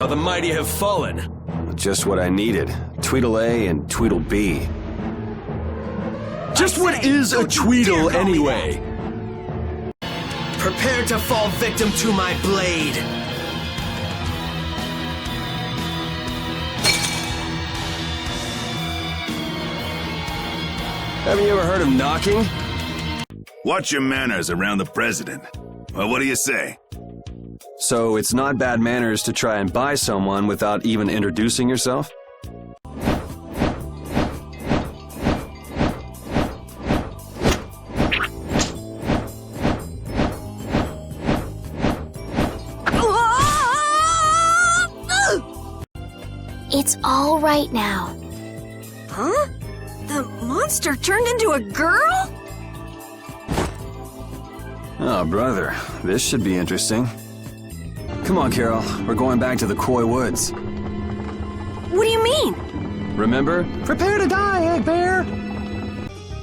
How the mighty have fallen. Just what I needed. Tweedle A and Tweedle B. Just what is a Tweedle anyway? Prepare to fall victim to my blade. Haven't you ever heard of knocking? Watch your manners around the president. Well, what do you say? So it's not bad manners to try and buy someone without even introducing yourself? It's all right now. Huh? The monster turned into a girl? Oh, brother. This should be interesting. Come on, Carol. We're going back to the Koi Woods. What do you mean? Remember? Prepare to die, Egg Bear!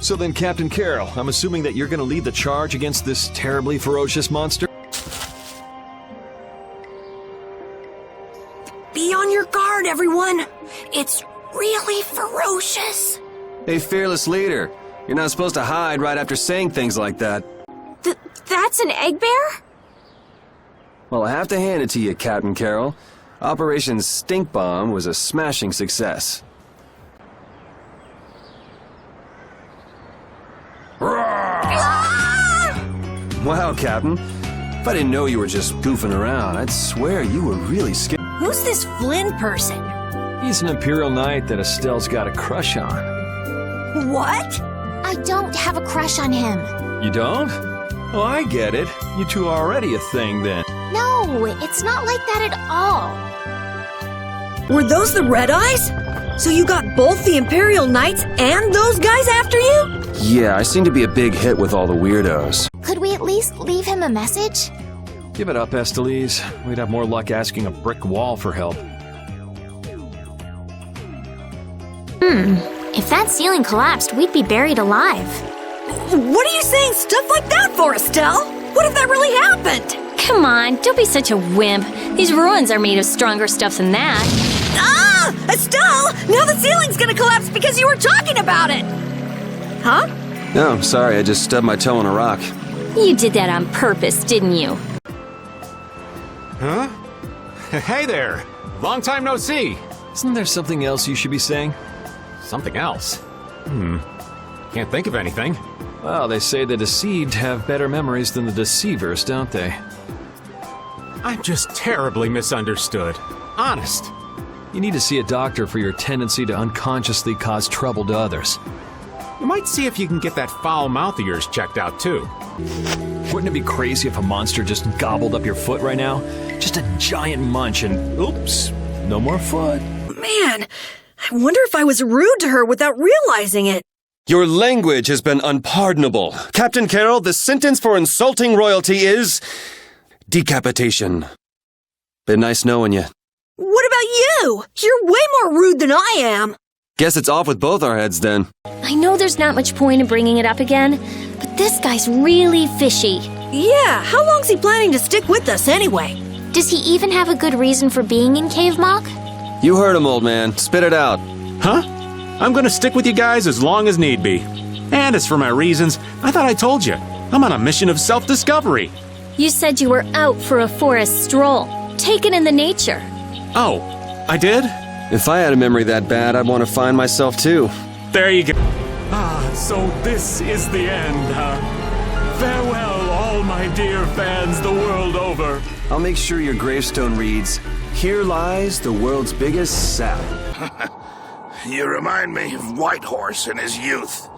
So then, Captain Carroll, I'm assuming that you're gonna lead the charge against this terribly ferocious monster? Be on your guard, everyone. It's really ferocious. Hey, fearless leader. You're not supposed to hide right after saying things like that. That's an egg bear? Well, I have to hand it to you, Captain Carroll. Operation Stink Bomb was a smashing success. Wow, Captain. If I didn't know you were just goofing around, I'd swear you were really scared. Who's this Flynn person? He's an Imperial Knight that Estelle's got a crush on. What? I don't have a crush on him. You don't? Oh, I get it. You two are already a thing then. No, it's not like that at all. Were those the Red Eyes? So you got both the Imperial Knights and those guys after you? Yeah, I seem to be a big hit with all the weirdos. Could we at least leave him a message? Give it up, Estellise. We'd have more luck asking a brick wall for help. If that ceiling collapsed, we'd be buried alive. What are you saying stuff like that for, Estelle? What if that really happened? Come on, don't be such a wimp. These ruins are made of stronger stuff than that. Ah! Estelle! Now the ceiling's gonna collapse because you were talking about it! Huh? No, sorry, I just stubbed my toe on a rock. You did that on purpose, didn't you? Huh? Hey there! Long time no see! Isn't there something else you should be saying? Something else? Can't think of anything. Well, they say the deceived have better memories than the deceivers, don't they? I'm just terribly misunderstood. Honest. You need to see a doctor for your tendency to unconsciously cause trouble to others. You might see if you can get that foul mouth of yours checked out, too. Wouldn't it be crazy if a monster just gobbled up your foot right now? Just a giant munch and, oops, no more foot. Man, I wonder if I was rude to her without realizing it. Your language has been unpardonable. Captain Carroll, the sentence for insulting royalty is decapitation. Been nice knowing you. What about you? You're way more rude than I am. Guess it's off with both our heads then. I know there's not much point in bringing it up again, but this guy's really fishy. Yeah, how long's he planning to stick with us anyway? Does he even have a good reason for being in Cave Mock? You heard him, old man. Spit it out. Huh? I'm gonna stick with you guys as long as need be. And as for my reasons, I thought I told you. I'm on a mission of self-discovery. You said you were out for a forest stroll, taken in the nature. Oh, I did? If I had a memory that bad, I'd want to find myself too. There you go. Ah, so this is the end, huh? Farewell, all my dear fans the world over. I'll make sure your gravestone reads, "Here lies the world's biggest sap." You remind me of Whitehorse in his youth.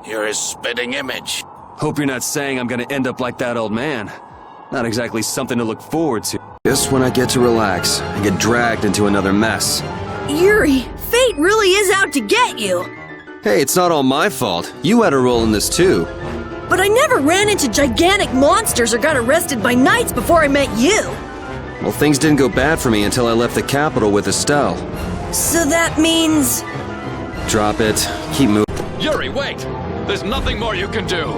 You're his spitting image. Hope you're not saying I'm gonna end up like that old man. Not exactly something to look forward to. Just when I get to relax, I get dragged into another mess. Yuri, fate really is out to get you. Hey, it's not all my fault. You had a role in this too. But I never ran into gigantic monsters or got arrested by knights before I met you. Well, things didn't go bad for me until I left the capital with Estelle. So that means... Drop it. Keep moving. Yuri, wait! There's nothing more you can do!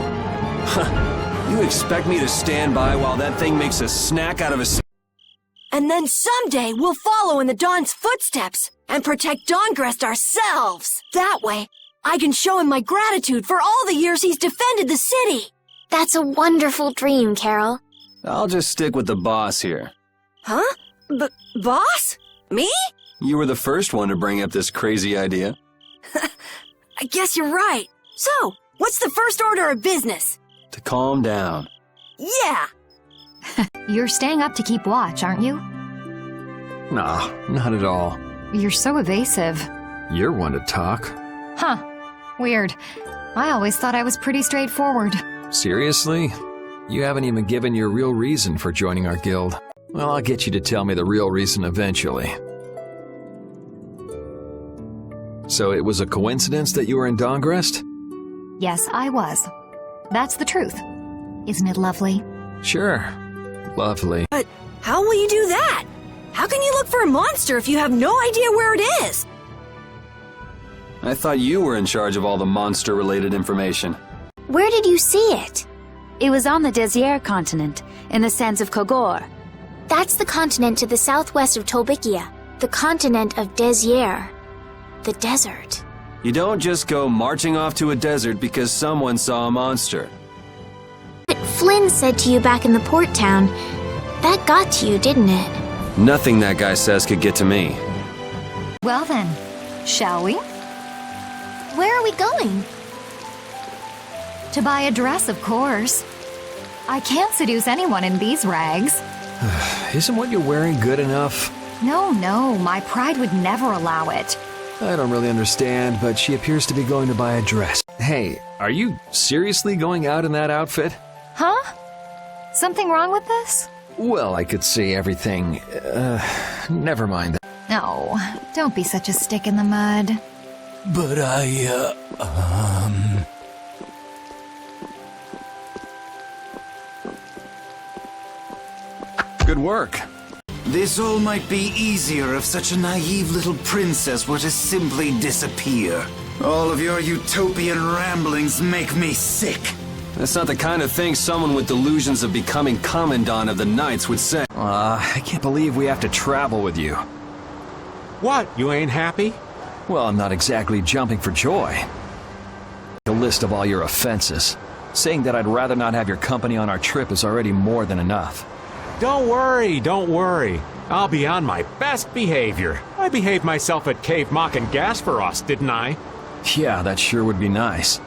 You expect me to stand by while that thing makes a snack out of a... And then someday we'll follow in the Dawn's footsteps and protect Dawngrest ourselves. That way, I can show him my gratitude for all the years he's defended the city. That's a wonderful dream, Carol. I'll just stick with the boss here. Huh? Boss? Me? You were the first one to bring up this crazy idea. I guess you're right. So, what's the first order of business? To calm down. Yeah! You're staying up to keep watch, aren't you? Nah, not at all. You're so evasive. You're one to talk. Huh. Weird. I always thought I was pretty straightforward. Seriously? You haven't even given your real reason for joining our guild. Well, I'll get you to tell me the real reason eventually. So it was a coincidence that you were in Dawngrest? Yes, I was. That's the truth. Isn't it lovely? Sure. Lovely. But how will you do that? How can you look for a monster if you have no idea where it is? I thought you were in charge of all the monster-related information. Where did you see it? It was on the Desier continent, in the sands of Kogor. That's the continent to the southwest of Tolbikia, the continent of Desier, the desert. You don't just go marching off to a desert because someone saw a monster. What Flynn said to you back in the port town, that got to you, didn't it? Nothing that guy says could get to me. Well then, shall we? Where are we going? To buy a dress, of course. I can't seduce anyone in these rags. Isn't what you're wearing good enough? No, my pride would never allow it. I don't really understand, but she appears to be going to buy a dress. Hey, are you seriously going out in that outfit? Huh? Something wrong with this? Well, I could see everything. Never mind that. No, don't be such a stick in the mud. But Good work. this all might be easier if such a naive little princess were to simply disappear. All of your utopian ramblings make me sick. That's not the kind of thing someone with delusions of becoming Commandant of the Knights would say. I can't believe we have to travel with you. What, you ain't happy? Well, I'm not exactly jumping for joy. A list of all your offenses. Saying that I'd rather not have your company on our trip is already more than enough. Don't worry. I'll be on my best behavior. I behaved myself at Cave Mock and Gasperos, didn't I? Yeah, that sure would be nice.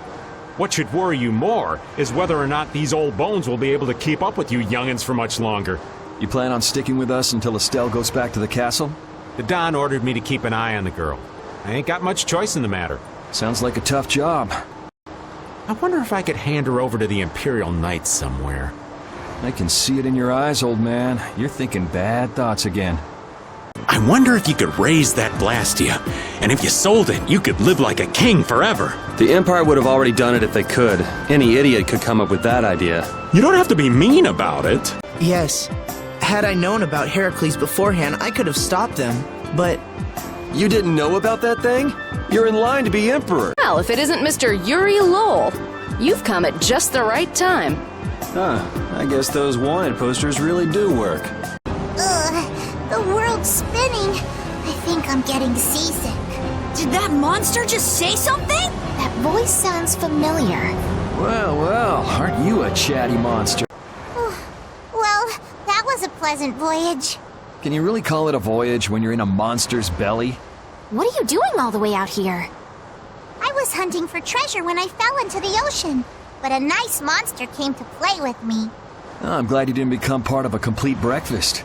What should worry you more is whether or not these old bones will be able to keep up with you youngins for much longer. You plan on sticking with us until Estelle goes back to the castle? The Don ordered me to keep an eye on the girl. I ain't got much choice in the matter. Sounds like a tough job. I wonder if I could hand her over to the Imperial Knights somewhere. I can see it in your eyes, old man. You're thinking bad thoughts again. I wonder if you could raise that Blastia, and if you sold it, you could live like a king forever. The Empire would have already done it if they could. Any idiot could come up with that idea. You don't have to be mean about it. Yes. Had I known about Heracles beforehand, I could have stopped them, but... You didn't know about that thing? You're in line to be Emperor. Well, if it isn't Mr. Yuri Lowell, you've come at just the right time. Huh, I guess those wanted posters really do work. The world's spinning. I think I'm getting seasick. Did that monster just say something? That voice sounds familiar. Well, aren't you a chatty monster? Well, that was a pleasant voyage. Can you really call it a voyage when you're in a monster's belly? What are you doing all the way out here? I was hunting for treasure when I fell into the ocean, but a nice monster came to play with me. Oh, I'm glad you didn't become part of a complete breakfast.